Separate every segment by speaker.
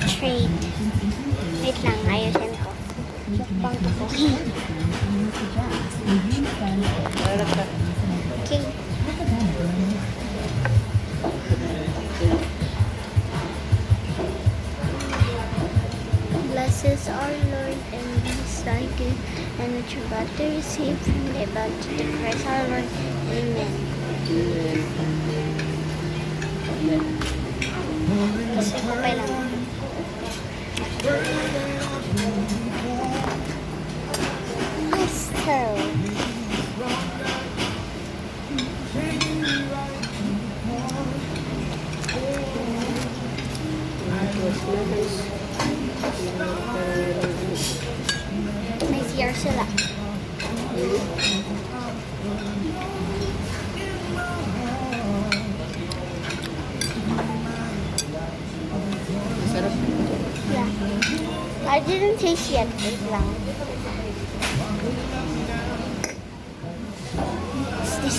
Speaker 1: trade. Wait lang, ayusin ko. Mukbang ko. Okay. Blesses our Lord and bless thy gift, and which we about to receive from the above to the Christ our Lord. Amen. Kasi ko pa lang. Pastel. May CR sila.
Speaker 2: Sarap.
Speaker 1: Yeah. I didn't taste yet. Wait lang. What's this?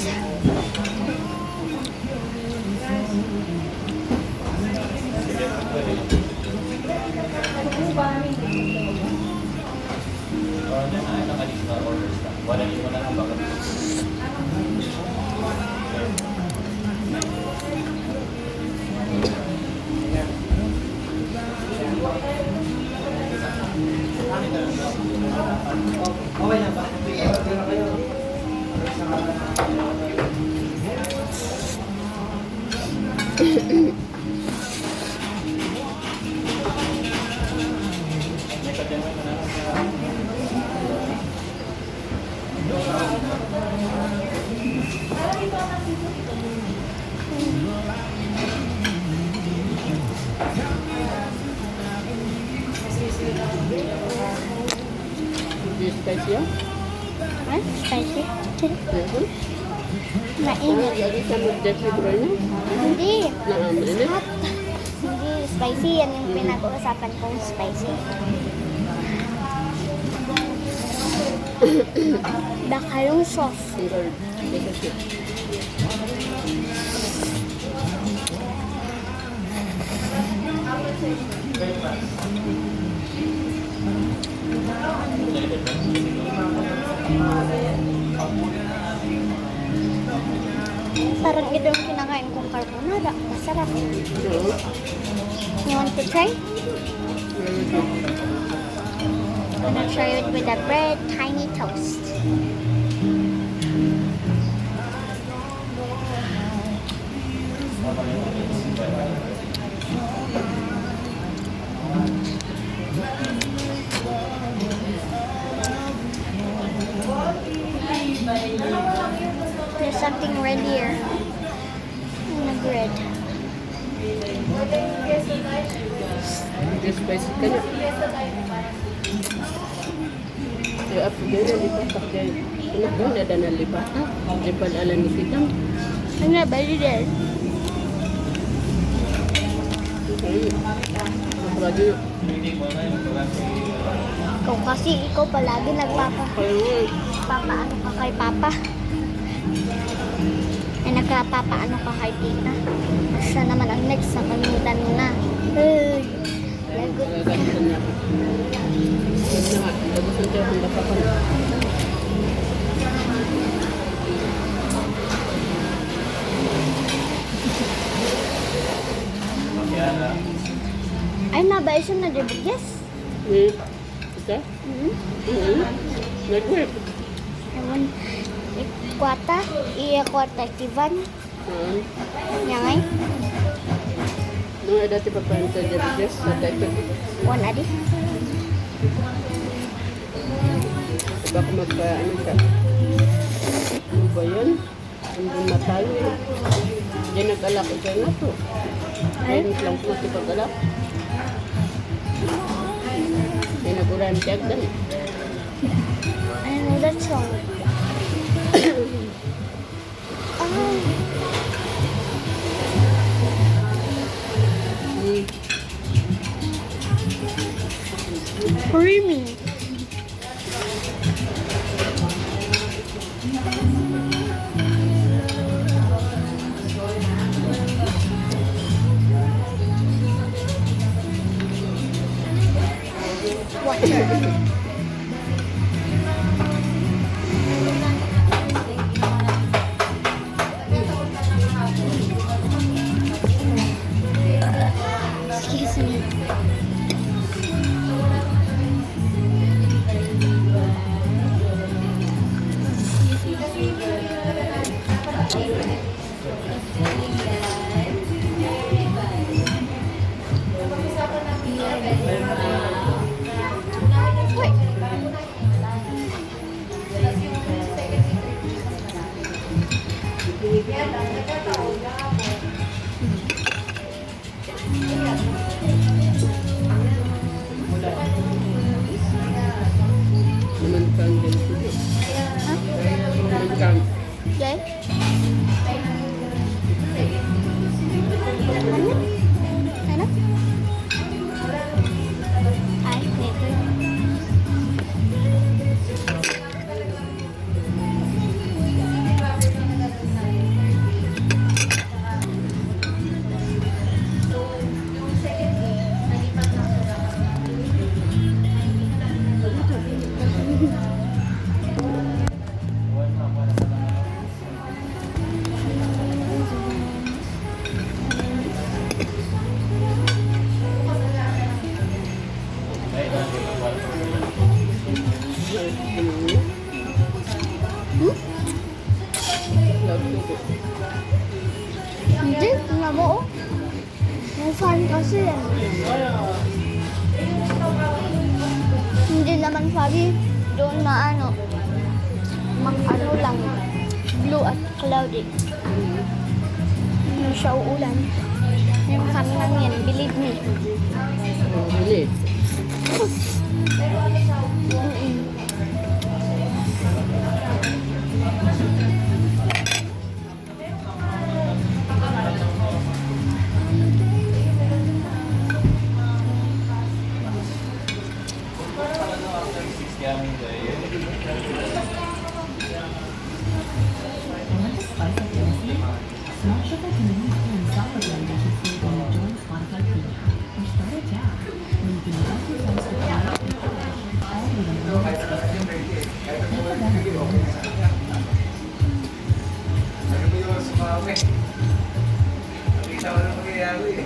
Speaker 3: Okay na ba?
Speaker 2: Hindi spicy yan?
Speaker 1: Huh? Spicy?
Speaker 2: Mhm.
Speaker 1: Mainit.
Speaker 2: Lagi sa mag-jet libre niya.
Speaker 1: Hindi.
Speaker 2: Mainit.
Speaker 1: Hot. Hindi spicy. Yan yung pinag-uusapan kong spicy. Baka yung sauce. Parang ito yung kinakain kong carbonara. Masarap. You want to try? I'm gonna try it with the bread, tiny toast. There's something red here. In the bread.
Speaker 2: Hindi spicy ka na. Kaya apo din na lipat. Kaya tulog doon na na lipat. Lipat alam ni kita.
Speaker 1: Ano ba yun?
Speaker 2: Lagi.
Speaker 1: Ikaw kasi, ikaw palagi nagpapaano ka kay Papa. Ay nagpapaano ka kay Tita. Siya naman ang next na kalimutan mo na. Ay, lagot ka.
Speaker 2: Gagasan niya. Gagasan siya kung baka pa.
Speaker 1: Ay, nabayos na dibigyan.
Speaker 2: Ika? Nag-work.
Speaker 1: Ewan, ikwata, iya-kwata, kivan. Yang
Speaker 2: Nung ay dati papanta dyan bigas. Dati.
Speaker 1: Wan adi.
Speaker 2: Baka magpa-ano ka. Ano ba yun? Hindi matayo yun. Diyan nag-alak ko dyan na to.
Speaker 1: Ay?
Speaker 2: Ayun lang po si pag-alak. May naguran tiyag dan.
Speaker 1: I know that song. Oh. Creamy. water. Excuse me.
Speaker 2: Naman kang ganito din. Naman kang.
Speaker 1: Okay. Ano? Ano? Ay, never. Hindi, tingnan mo oh. May fan kasi yan. Hindi naman sabi doon na ano, ano lang, blue at cloudy. Hindi siya uulan. Yung fan lang yan, believe me.
Speaker 2: Bilis.
Speaker 1: Mm-mm.
Speaker 3: Small sugar candy and sour blenders is free when you join Spotify Premium. Or start a tab where you can love your friends to play and collaboration all with a low expectation. Take advantage of it.
Speaker 4: Nakita ko na mangyayari eh.